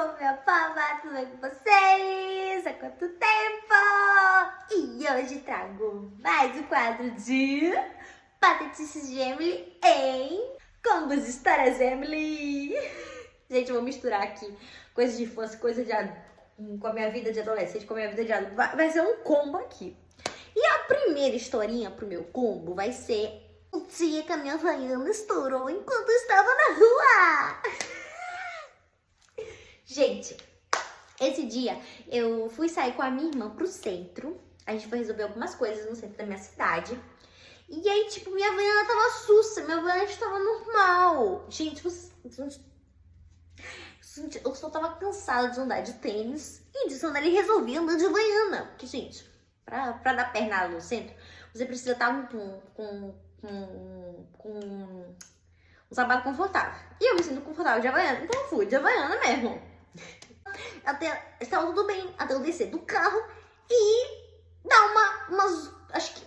povo, minha fama, tudo bem com vocês? Há quanto tempo? E hoje trago mais um quadro de Patetices de Emily em Combos de Histórias Emily. Gente, eu vou misturar aqui coisas de infância, coisa de com a minha vida de adolescente, com a minha vida de adulto. Vai ser um combo aqui. E a primeira historinha pro meu combo vai ser o dia que a minha Havaiana estourou enquanto eu estava na rua. Gente, esse dia eu fui sair com a minha irmã pro centro. A gente foi resolver algumas coisas no centro da minha cidade. E aí, tipo, minha Havaiana tava sussa, minha Havaiana estava normal. Gente, eu só tava cansada de andar de tênis e de sandália e resolvi andar de Havaiana. Porque, gente, pra dar pernada no centro, você precisa estar com um sapato confortável. E eu me sinto confortável de Havaiana, então eu fui de Havaiana mesmo. Estava tudo bem até eu descer do carro e dar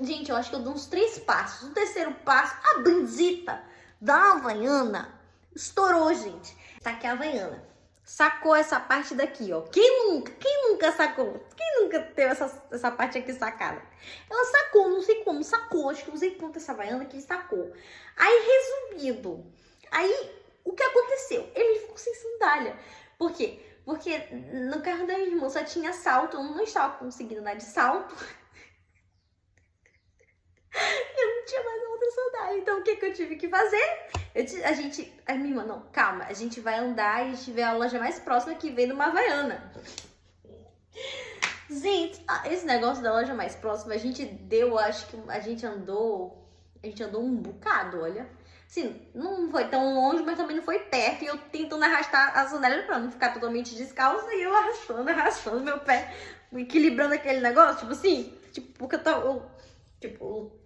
gente, eu acho que eu dou uns 3 passos. No terceiro passo, a bendita da Havaiana estourou, gente. Tá aqui a Havaiana. Sacou essa parte daqui, ó. Quem nunca sacou? Quem nunca teve essa parte aqui sacada? Ela sacou, não sei como, sacou. Acho que eu usei tanto essa Havaiana que sacou. Aí, resumido. Aí, o que aconteceu? Ele ficou sem sandália. Por quê? Porque no carro da minha irmã só tinha salto. Eu não estava conseguindo andar de salto. Eu não tinha mais outra sandália. Então, o que eu tive que fazer? A minha irmã, não, calma. A gente vai andar e a gente vê a loja mais próxima que vem numa Havaiana. Gente, esse negócio da loja mais próxima, a gente deu, acho que a gente andou um bocado, olha. Assim, não foi tão longe, mas também não foi perto. E eu tentando arrastar a sandália pra não ficar totalmente descalça. E eu arrastando meu pé, equilibrando aquele negócio, tipo assim. Porque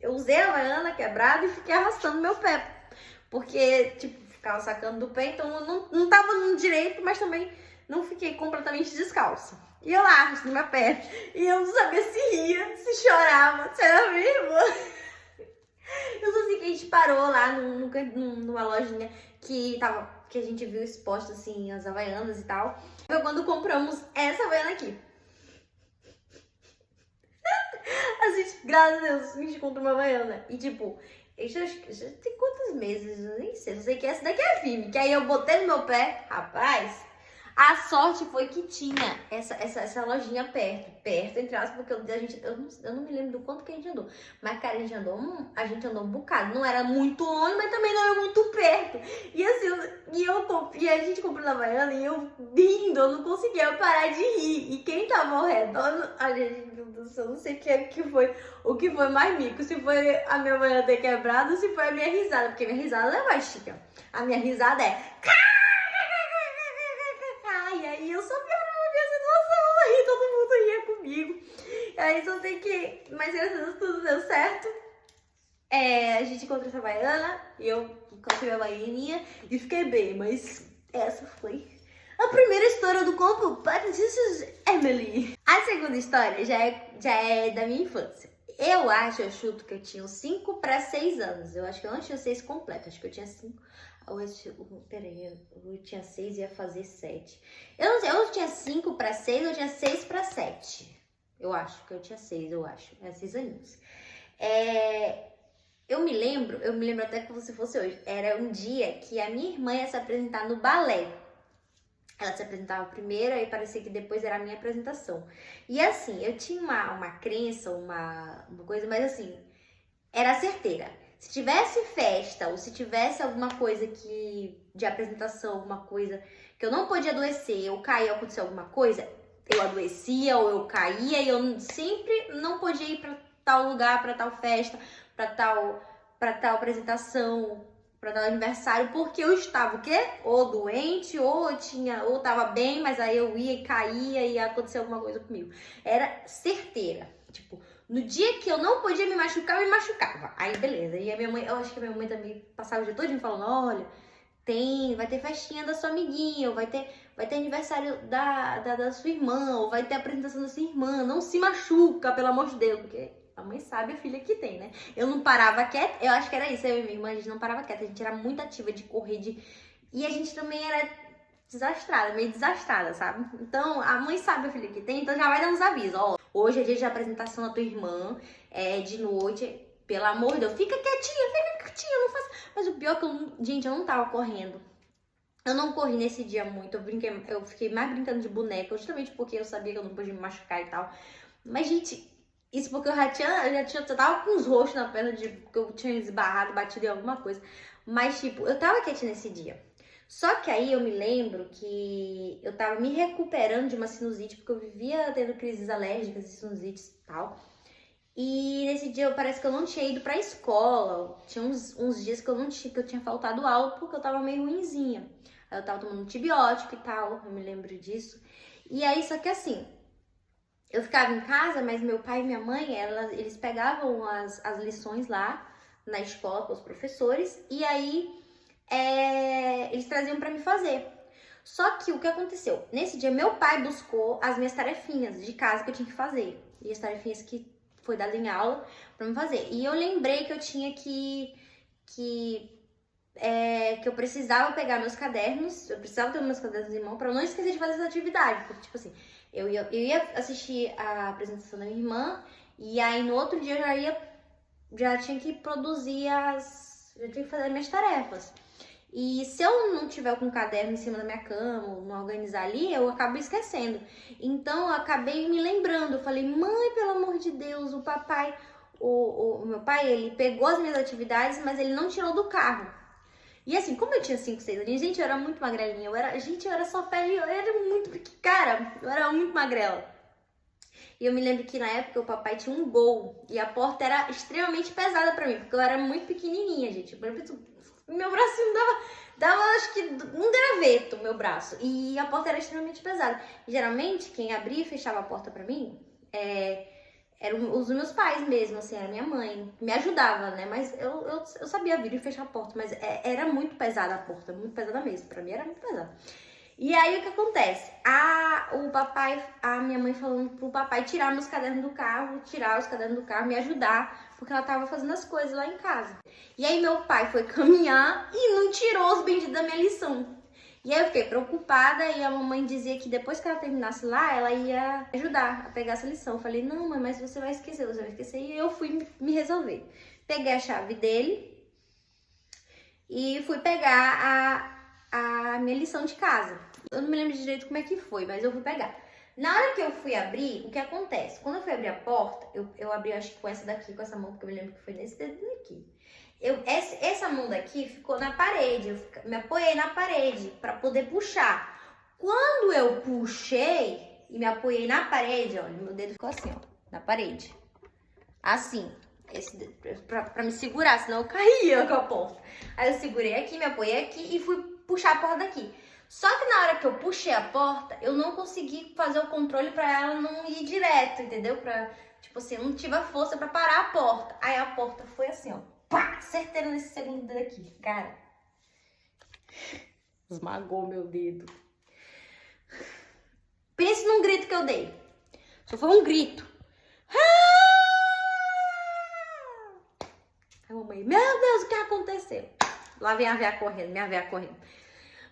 eu usei a Havaiana quebrada e fiquei arrastando meu pé. Porque, ficava sacando do pé, então eu não tava no direito, mas também não fiquei completamente descalça. E eu lá, arrastando meu pé. E eu não sabia se ria, se chorava, se era vivo. Eu só sei que a gente parou lá numa lojinha que a gente viu exposto, assim, as Havaianas e tal. Foi quando compramos essa Havaiana aqui. A gente, graças a Deus, a gente comprou uma Havaiana. E tipo, já tem quantos meses? Eu nem sei. Eu sei que essa daqui é firme. Que aí eu botei no meu pé, rapaz. A sorte foi que tinha essa lojinha perto, entre aspas, porque eu não me lembro do quanto que a gente andou. Mas, cara, a gente andou um bocado. Não era muito longe, mas também não era muito perto. E assim, a gente comprou na Havaiana e eu rindo, eu não conseguia parar de rir. E quem tava ao redor, meu Deus do céu, eu não sei o que foi mais mico. Se foi a minha Havaiana ter quebrado ou se foi a minha risada. Porque minha risada não é baixinha. A minha risada é... E aí eu só piorava a minha situação e todo mundo ria comigo. E aí só sei que, mas graças a Deus tudo deu certo. A gente encontrou essa Havaiana e eu encontrei a Havaianinha e fiquei bem, mas essa foi a primeira história do combo Patetices Emily. A segunda história já é da minha infância. Eu chuto que eu tinha uns 5 para 6 anos. Eu acho que eu não tinha 6 completo, acho que eu tinha 5. Peraí, eu tinha 6 e ia fazer 7. Eu não sei, eu tinha 5 para 6 ou tinha 6 para 7. Eu acho que eu tinha 6, Era 6 aninhos. Eu me lembro até que você fosse hoje. Era um dia que a minha irmã ia se apresentar no balé. Ela se apresentava primeiro e parecia que depois era a minha apresentação. E assim, eu tinha uma crença, uma coisa, mas assim, era certeira. Se tivesse festa ou se tivesse alguma coisa de apresentação, alguma coisa que eu não podia adoecer, ou cair, ou acontecer alguma coisa, eu adoecia ou eu caía e eu sempre não podia ir para tal lugar, para tal festa, para tal apresentação, para tal aniversário, porque eu estava o quê? Ou doente, ou tava bem, mas aí eu ia e caía e ia acontecer alguma coisa comigo. Era certeira, no dia que eu não podia me machucar, eu me machucava. Aí, beleza. E a minha mãe, eu acho que a minha mãe também passava o dia todo falando, olha, vai ter festinha da sua amiguinha, ou vai ter aniversário da sua irmã, ou vai ter apresentação da sua irmã. Não se machuca, pelo amor de Deus, porque a mãe sabe a filha que tem, né? Eu não parava quieta, eu acho que era isso, eu e minha irmã, a gente não parava quieta, a gente era muito ativa de correr, e a gente também era desastrada, meio desastrada, sabe? Então, a mãe sabe o filho que tem, então já vai dar uns avisos. Ó, hoje é dia de apresentação da tua irmã, é de noite, pelo amor de Deus, fica quietinha, não faça. Mas o pior é que gente, eu não tava correndo. Eu não corri nesse dia muito, eu fiquei mais brincando de boneca, justamente porque eu sabia que eu não podia me machucar e tal. Mas, gente, isso porque eu eu tava com os roxos na perna, porque eu tinha esbarrado, batido em alguma coisa. Mas, tipo, eu tava quietinha nesse dia. Só que aí eu me lembro que eu tava me recuperando de uma sinusite, porque eu vivia tendo crises alérgicas e sinusites e tal. E nesse dia parece que eu não tinha ido pra escola. Tinha uns dias que que eu tinha faltado aula porque eu tava meio ruinzinha. Aí eu tava tomando antibiótico e tal, eu me lembro disso. E aí, só que assim, eu ficava em casa, mas meu pai e minha mãe, eles pegavam as lições lá na escola com os professores. E aí eles traziam pra me fazer. Só que o que aconteceu? Nesse dia, meu pai buscou as minhas tarefinhas de casa que eu tinha que fazer. E as tarefinhas que foi dado em aula pra me fazer. E eu lembrei que eu tinha que eu precisava pegar meus cadernos, eu precisava ter meus cadernos em mão pra eu não esquecer de fazer essa atividade. Porque, tipo assim, eu ia assistir a apresentação da minha irmã e aí no outro dia eu já tinha que produzir já tinha que fazer as minhas tarefas. E se eu não tiver com o caderno em cima da minha cama, ou não organizar ali, eu acabo esquecendo. Então, eu acabei me lembrando. Eu falei, mãe, pelo amor de Deus, o meu pai, ele pegou as minhas atividades, mas ele não tirou do carro. E assim, como eu tinha 5, 6 anos, gente, eu era muito magrelinha. Eu era só pele, eu era muito pequena. Cara, eu era muito magrela. E eu me lembro que na época o papai tinha um Gol e a porta era extremamente pesada pra mim, porque eu era muito pequenininha, gente. Meu bracinho dava acho que um graveto, meu braço. E a porta era extremamente pesada. E, geralmente, quem abria e fechava a porta pra mim eram os meus pais mesmo, assim, era minha mãe. Me ajudava, né? Mas eu sabia abrir e fechar a porta, mas era muito pesada a porta, muito pesada mesmo. Pra mim era muito pesada. E aí, o que acontece? A minha mãe falando pro papai tirar meus cadernos do carro, tirar os cadernos do carro, me ajudar, porque ela tava fazendo as coisas lá em casa. E aí, meu pai foi caminhar e não tirou os benditos da minha lição. E aí, eu fiquei preocupada e a mamãe dizia que depois que ela terminasse lá, ela ia ajudar a pegar essa lição. Eu falei, não, mãe, mas você vai esquecer. E eu fui me resolver. Peguei a chave dele e fui pegar a minha lição de casa. Eu não me lembro direito como é que foi, mas eu fui pegar. Na hora que eu fui abrir, o que acontece? Quando eu fui abrir a porta, eu abri acho que com essa daqui, com essa mão, porque eu me lembro que foi nesse dedo aqui. Essa mão daqui ficou na parede, eu me apoiei na parede para poder puxar. Quando eu puxei e me apoiei na parede, olha, meu dedo ficou assim, ó, na parede. Assim, pra me segurar, senão eu caía com a porta. Aí eu segurei aqui, me apoiei aqui e fui puxar a porta daqui. Só que na hora que eu puxei a porta, eu não consegui fazer o controle pra ela não ir direto, entendeu? Tipo assim, eu não tive a força pra parar a porta. Aí a porta foi assim, ó, pá, certeiro nesse segundo dedo aqui, cara. Esmagou meu dedo. Pense num grito que eu dei. Só foi um grito. Aí a mamãe, meu Deus, o que aconteceu? Lá vem a véia correndo, minha véia correndo.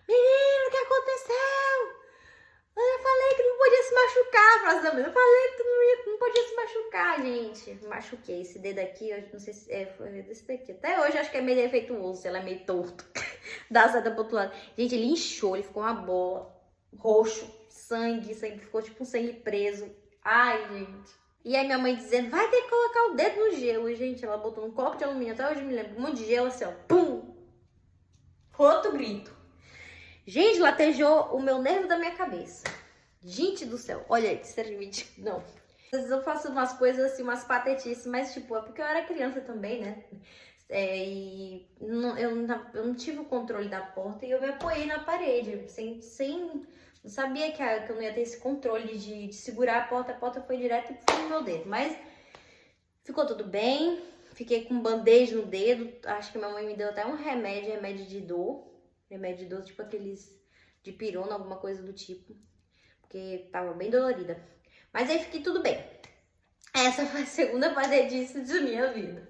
Menino, o que aconteceu? Eu falei que não podia se machucar, frase da mãe. Eu falei que não podia se machucar, gente. Machuquei esse dedo aqui, eu não sei se foi desse daqui. Até hoje eu acho que é meio defeituoso, ela é meio torto. Dá a seta pro outro lado. Gente, ele inchou, ele ficou uma bola. Roxo, sangue, ficou tipo um sangue preso. Ai, gente. E aí minha mãe dizendo, vai ter que colocar o dedo no gelo. E, gente, ela botou um copo de alumínio, até hoje eu me lembro, um monte de gelo assim, ó. Pum! Outro grito. Gente, latejou o meu nervo da minha cabeça. Gente do céu, olha aí, servidinho. Não. Às vezes eu faço umas coisas assim, umas patetices, mas tipo, é porque eu era criança também, né? Eu não tive o controle da porta e eu me apoiei na parede, não sabia que eu não ia ter esse controle de segurar a porta foi direto no meu dedo, mas ficou tudo bem, fiquei com um band-aid no dedo, acho que minha mãe me deu até um remédio de dor, tipo aqueles de pirona, alguma coisa do tipo, porque tava bem dolorida, mas aí fiquei tudo bem. Essa foi a segunda patetice de minha vida.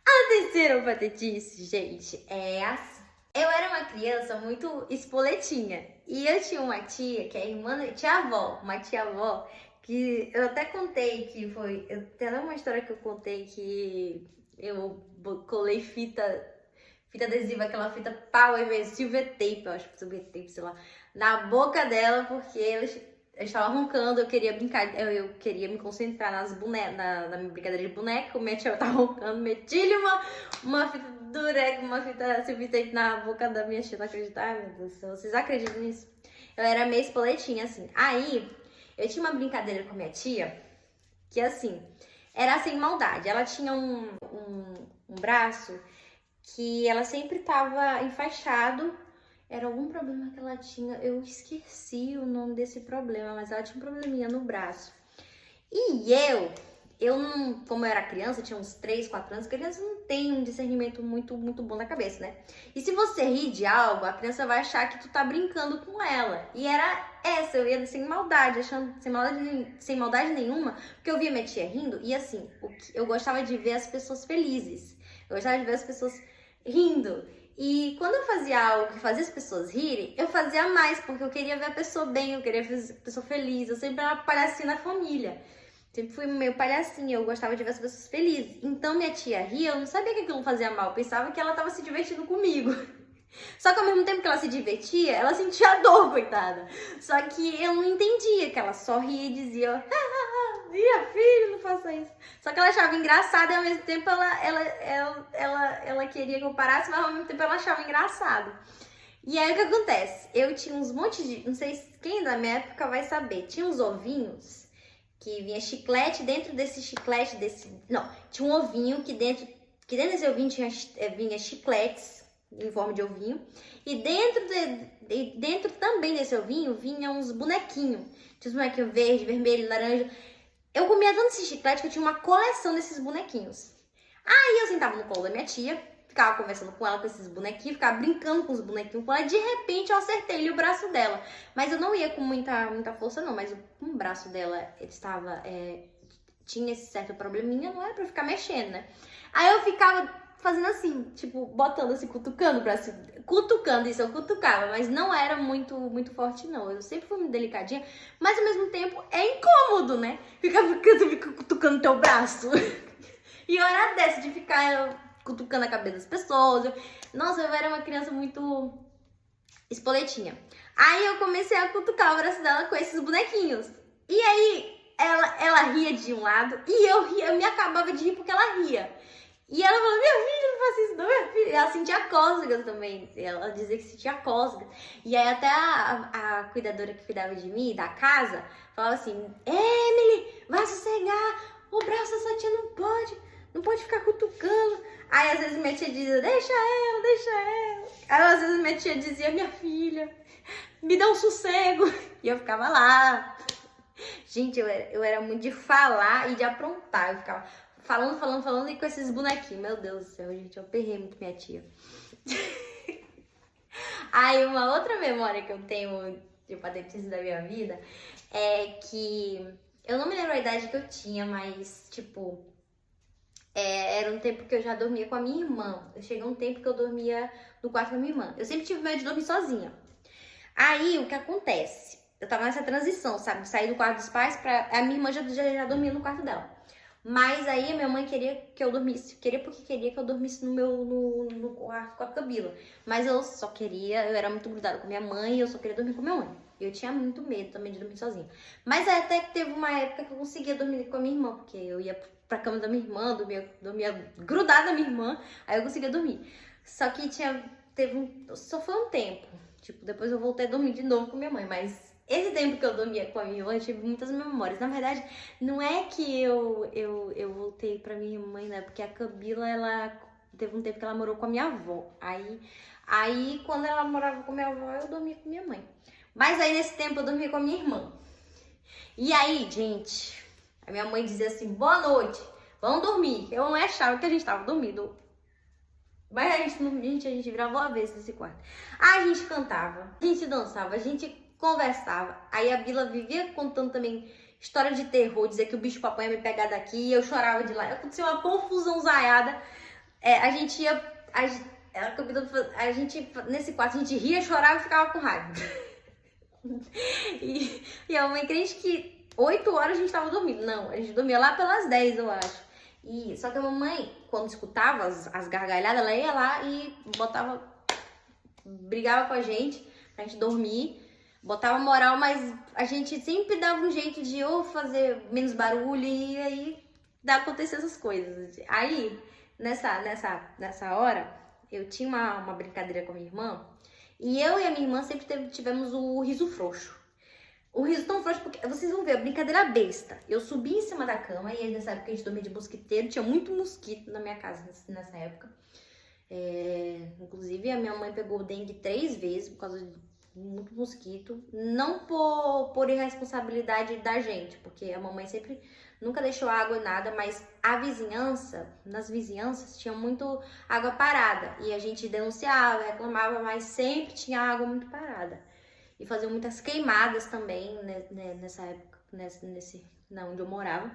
A terceira patetice, gente, é assim. Eu era uma criança muito espoletinha. E eu tinha uma tia, que é irmã, tia-avó, uma tia-avó, que eu até contei que foi. Tem até uma história que eu contei que eu colei fita adesiva, aquela fita power mesmo, silver tape, eu acho que silver tape, sei lá, na boca dela, porque eles estavam roncando, eu queria brincar, eu queria me concentrar nas bonecas, na minha brincadeira de boneca, minha tia tava roncando, meti-lhe uma fita durex, uma fita silver tape na boca da minha tia, não acreditar, meu Deus do céu, vocês acreditam nisso? Eu era meio espoletinha, assim. Aí, eu tinha uma brincadeira com a minha tia, que assim, era sem maldade, ela tinha um braço que ela sempre tava enfaixado. Era algum problema que ela tinha, eu esqueci o nome desse problema, mas ela tinha um probleminha no braço. E eu não, como eu era criança, tinha uns 3, 4 anos, criança não tem um discernimento muito bom na cabeça, né? E se você rir de algo, a criança vai achar que tu tá brincando com ela. E era essa, eu ia sem maldade, achando sem maldade nenhuma, porque eu via minha tia rindo, e assim, eu gostava de ver as pessoas felizes. Eu gostava de ver as pessoas rindo. E quando eu fazia algo que fazia as pessoas rirem, eu fazia mais, porque eu queria ver a pessoa bem, eu queria ver a pessoa feliz. Eu sempre era palhacinha na família. Sempre fui meio palhacinha, eu gostava de ver as pessoas felizes. Então minha tia ria, eu não sabia que aquilo fazia mal, eu pensava que ela tava se divertindo comigo. Só que ao mesmo tempo que ela se divertia, ela sentia dor, coitada. Só que eu não entendia, que ela só ria e dizia, minha filha, não faça isso. Só que ela achava engraçado e ao mesmo tempo ela queria que eu parasse, mas ao mesmo tempo ela achava engraçado. E aí o que acontece? Eu tinha uns montes de, não sei quem da minha época vai saber, tinha uns ovinhos que vinha chiclete, dentro desse chiclete, não, tinha um ovinho que dentro desse ovinho vinha chicletes em forma de ovinho, e dentro também desse ovinho vinha uns bonequinhos, tinha uns bonequinhos verde, vermelho, laranja. Eu comia tanto esse chiclete que eu tinha uma coleção desses bonequinhos. Aí eu sentava no colo da minha tia, ficava conversando com ela com esses bonequinhos, ficava brincando com os bonequinhos com ela. De repente eu acertei-lhe o braço dela. Mas eu não ia com muita força não, mas o braço dela, ele estava, tinha esse certo probleminha, não era pra eu ficar mexendo, né? Aí eu ficava fazendo assim, tipo, botando assim, cutucando o braço, cutucando, isso eu cutucava, mas não era muito forte não, eu sempre fui muito delicadinha, mas ao mesmo tempo é incômodo, né? Fica cutucando teu braço. E eu era dessa, de ficar cutucando a cabeça das pessoas. Nossa, eu era uma criança muito espoletinha. Aí eu comecei a cutucar o braço dela com esses bonequinhos. E aí ela ria de um lado e eu ria, eu me acabava de rir porque ela ria. E ela falou, minha filha, não faça isso não, minha filha. Ela sentia cócegas também. Ela dizia que sentia cócegas. E aí até a cuidadora que cuidava de mim, da casa, falava assim, Emily, vai sossegar. O braço dessa tia não pode ficar cutucando. Aí às vezes minha tia dizia, deixa ela. Aí às vezes minha tia dizia, minha filha, me dá um sossego. E eu ficava lá. Gente, eu era muito de falar e de aprontar. Eu ficava falando e com esses bonequinhos. Meu Deus do céu, gente, eu perrei muito minha tia. Aí uma outra memória que eu tenho de patetice da minha vida é que eu não me lembro a idade que eu tinha, mas tipo, era um tempo que eu já dormia com a minha irmã. Chegou um tempo que eu dormia no quarto com a minha irmã. Eu sempre tive medo de dormir sozinha. Aí o que acontece? Eu tava nessa transição, sabe? De sair do quarto dos pais pra. A minha irmã já dormia no quarto dela. Mas aí a minha mãe queria que eu dormisse. Queria que eu dormisse no quarto com a Camila. Mas eu só queria, eu era muito grudada com minha mãe e eu só queria dormir com minha mãe. Eu tinha muito medo também de dormir sozinha. Mas aí até que teve uma época que eu conseguia dormir com a minha irmã, porque eu ia pra cama da minha irmã, dormia grudada na minha irmã, aí eu conseguia dormir. Só que só foi um tempo. Tipo, depois eu voltei a dormir de novo com minha mãe, mas esse tempo que eu dormia com a minha irmã, eu tive muitas memórias. Na verdade, não é que eu voltei pra minha mãe, né? Porque a Camila, ela teve um tempo que ela morou com a minha avó. Aí quando ela morava com a minha avó, eu dormia com minha mãe. Mas aí, nesse tempo, eu dormia com a minha irmã. E aí, gente, a minha mãe dizia assim, boa noite, vamos dormir. Eu não achava que a gente tava dormindo. Mas a gente virava uma vez nesse quarto. Aí a gente cantava, a gente dançava, a gente conversava. Aí a Bila vivia contando também história de terror, dizer que o bicho papai ia me pegar daqui, e eu chorava de lá. Acontecia uma confusão zaiada. A gente ia ela combinou, a gente, nesse quarto, a gente ria, chorava e ficava com raiva. E a mãe crente que 8 horas a gente tava dormindo. Não, a gente dormia lá pelas 10, eu acho. E, só que a mamãe, quando escutava as gargalhadas, ela ia lá e brigava com a gente pra gente dormir, botava moral, mas a gente sempre dava um jeito de ou fazer menos barulho e aí acontecer essas coisas. Aí, nessa hora, eu tinha uma brincadeira com a minha irmã e eu e a minha irmã sempre tivemos o riso frouxo. O riso tão frouxo, porque vocês vão ver, a brincadeira besta. Eu subi em cima da cama e nessa época a gente dormia de mosquiteiro, tinha muito mosquito na minha casa nessa época. Inclusive a minha mãe pegou dengue 3 vezes por causa de muito mosquito. Não por irresponsabilidade da gente, porque a mamãe sempre nunca deixou água e nada, mas nas vizinhanças tinha muito água parada. E a gente denunciava, reclamava, mas sempre tinha água muito parada. E faziam muitas queimadas também, né, nessa época, onde eu morava.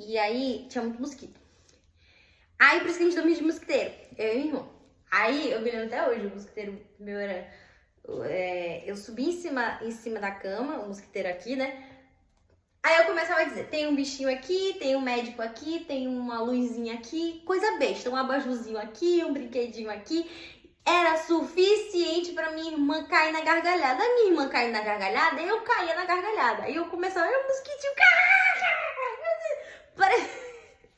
E aí tinha muito mosquito. Aí por isso que a gente dormia de mosquiteiro, eu e meu irmão. Aí eu me lembro até hoje, o mosquiteiro meu era... eu subi em cima da cama, o mosquiteiro aqui, né? Aí eu começava a dizer, tem um bichinho aqui, tem um médico aqui, tem uma luzinha aqui, coisa besta, um abajurzinho aqui, um brinquedinho aqui. Era suficiente pra minha irmã cair na gargalhada. A minha irmã caía na gargalhada, eu caía na gargalhada. Aí eu começava, o mosquitinho,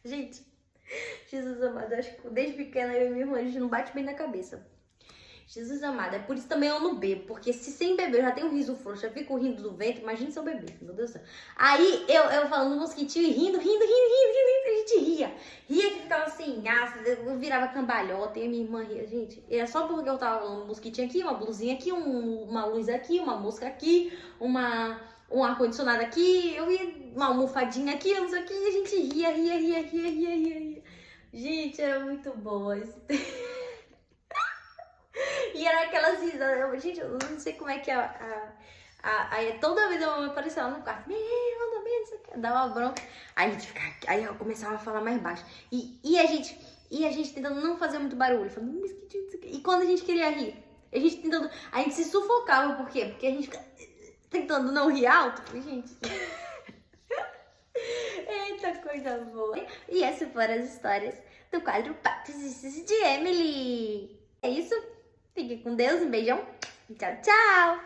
Gente, Jesus amado, eu acho que desde pequena eu e minha irmã, a gente não bate bem na cabeça. Jesus amado, é por isso também eu não bebo, porque se sem beber eu já tenho um riso frouxo, já fico rindo do vento, imagina se eu beber, meu Deus do céu. Aí eu falando no mosquitinho e rindo, a gente ria que ficava assim, eu virava cambalhota e a minha irmã ria, gente, era só porque eu tava falando um mosquitinho aqui, uma blusinha aqui, uma luz aqui, uma mosca aqui, um ar-condicionado aqui, eu ia uma almofadinha aqui, não sei o que, e a gente ria. Gente, era muito bom isso. E era aquelas risadas, gente, eu não sei como é que toda vez a mamãe aparecia lá no quarto, anda bem, não sei o que, dava uma bronca, aí eu começava a falar mais baixo, e a gente tentando não fazer muito barulho, falando, mosquitinho, não sei o que, e quando a gente queria rir, a gente se sufocava, por quê? Porque a gente ficava tentando não rir alto, gente. Eita, coisa boa. E essas foram as histórias do quadro Papos de Emily. É isso? Fique com Deus, um beijão e tchau, tchau!